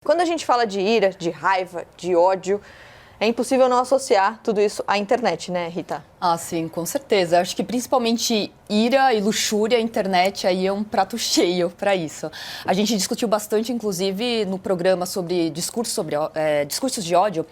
Quando a gente fala de ira, de raiva, de ódio, é impossível não associar tudo isso à internet, né, Rita? Ah, sim, com certeza. Acho que principalmente ira e luxúria, a internet aí é um prato cheio para isso. A gente discutiu bastante, inclusive, no programa sobre discursos de ódio,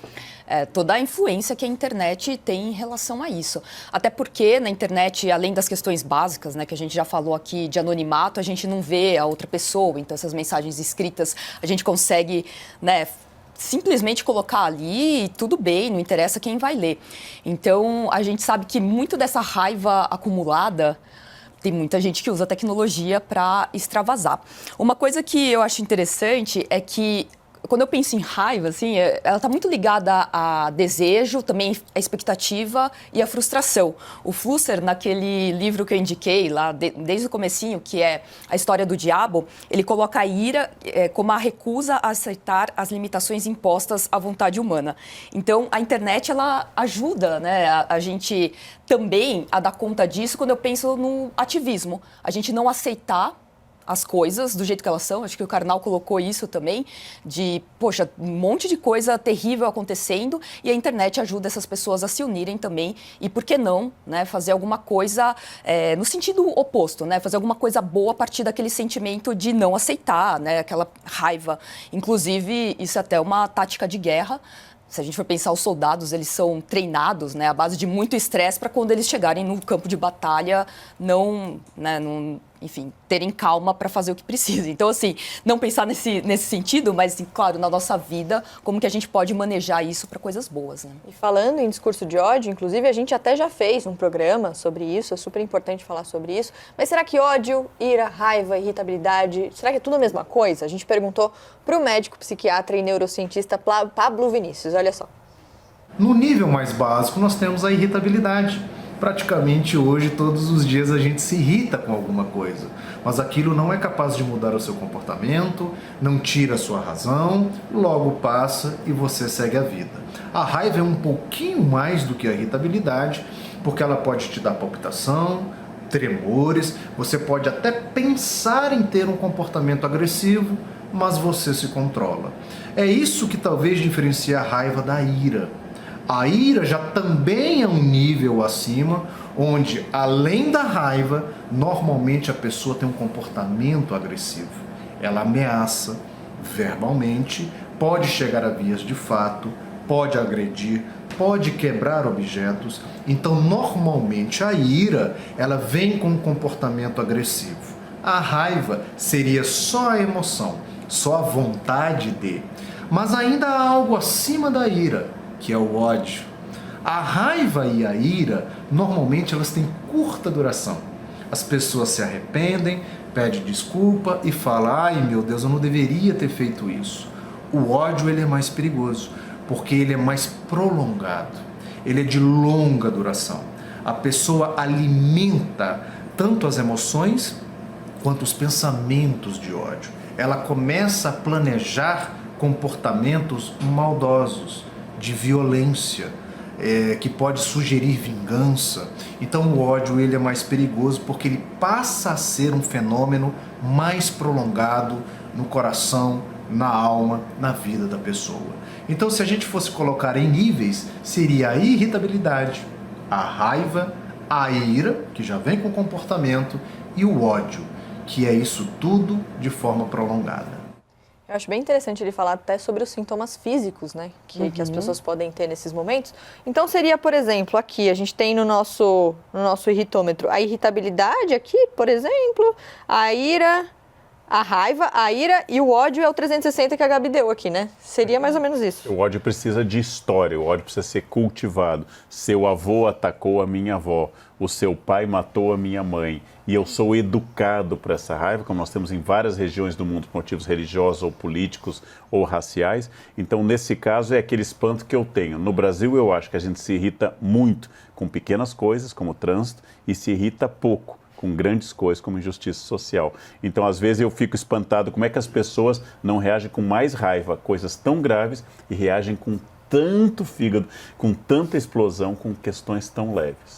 toda a influência que a internet tem em relação a isso. Até porque na internet, além das questões básicas, né, que a gente já falou aqui de anonimato, a gente não vê a outra pessoa, então essas mensagens escritas a gente consegue, né, simplesmente colocar ali e tudo bem, não interessa quem vai ler. Então, a gente sabe que muito dessa raiva acumulada, tem muita gente que usa a tecnologia para extravasar. Uma coisa que eu acho interessante é que quando eu penso em raiva, assim, ela está muito ligada a desejo, também a expectativa e a frustração. O Flusser, naquele livro que eu indiquei lá, desde o comecinho, que é A História do Diabo, ele coloca a ira como a recusa a aceitar as limitações impostas à vontade humana. Então, a internet, ela ajuda, né, a gente também a dar conta disso quando eu penso no ativismo. A gente não aceitar as coisas do jeito que elas são. Acho que o Karnal colocou isso também, de, poxa, um monte de coisa terrível acontecendo e a internet ajuda essas pessoas a se unirem também e, por que não, né, fazer alguma coisa no sentido oposto, né, fazer alguma coisa boa a partir daquele sentimento de não aceitar, né, aquela raiva. Inclusive, isso é até uma tática de guerra. Se a gente for pensar, os soldados, eles são treinados, né, à base de muito estresse para quando eles chegarem no campo de batalha enfim, terem calma para fazer o que precisa. Então, assim, não pensar nesse sentido, mas, assim, claro, na nossa vida, como que a gente pode manejar isso para coisas boas, né? E falando em discurso de ódio, inclusive, a gente até já fez um programa sobre isso, é super importante falar sobre isso. Mas será que ódio, ira, raiva, irritabilidade, será que é tudo a mesma coisa? A gente perguntou para o médico, psiquiatra e neurocientista Pablo Vinícius, olha só. No nível mais básico, nós temos a irritabilidade. Praticamente hoje, todos os dias, a gente se irrita com alguma coisa, mas aquilo não é capaz de mudar o seu comportamento, não tira a sua razão, logo passa e você segue a vida. A raiva é um pouquinho mais do que a irritabilidade, porque ela pode te dar palpitação, tremores, você pode até pensar em ter um comportamento agressivo, mas você se controla. É isso que talvez diferencia a raiva da ira. A ira já também é um nível acima, onde, além da raiva, normalmente a pessoa tem um comportamento agressivo. Ela ameaça verbalmente, pode chegar a vias de fato, pode agredir, pode quebrar objetos. Então, normalmente, a ira, ela vem com um comportamento agressivo. A raiva seria só a emoção, só a vontade de. Mas ainda há algo acima da ira, que é o ódio. A raiva e a ira, normalmente elas têm curta duração. As pessoas se arrependem, pedem desculpa e falam: ai meu Deus, eu não deveria ter feito isso. O ódio, ele é mais perigoso, porque ele é mais prolongado. Ele é de longa duração. A pessoa alimenta tanto as emoções quanto os pensamentos de ódio. Ela começa a planejar comportamentos maldosos, de violência, que pode sugerir vingança. Então o ódio, ele é mais perigoso porque ele passa a ser um fenômeno mais prolongado no coração, na alma, na vida da pessoa. Então, se a gente fosse colocar em níveis, seria a irritabilidade, a raiva, a ira, que já vem com comportamento, e o ódio, que é isso tudo de forma prolongada. Eu acho bem interessante ele falar até sobre os sintomas físicos, né, que as pessoas podem ter nesses momentos. Então seria, por exemplo, aqui a gente tem no nosso irritômetro a irritabilidade aqui, por exemplo, a ira, a raiva, a ira e o ódio é o 360 que a Gabi deu aqui, né? Seria mais ou menos isso. O ódio precisa de história, o ódio precisa ser cultivado. Seu avô atacou a minha avó, o seu pai matou a minha mãe. E eu sou educado para essa raiva, como nós temos em várias regiões do mundo, por motivos religiosos ou políticos ou raciais. Então, nesse caso, é aquele espanto que eu tenho. No Brasil, eu acho que a gente se irrita muito com pequenas coisas, como o trânsito, e se irrita pouco com grandes coisas, como injustiça social. Então, às vezes, eu fico espantado como é que as pessoas não reagem com mais raiva a coisas tão graves e reagem com tanto fígado, com tanta explosão, com questões tão leves.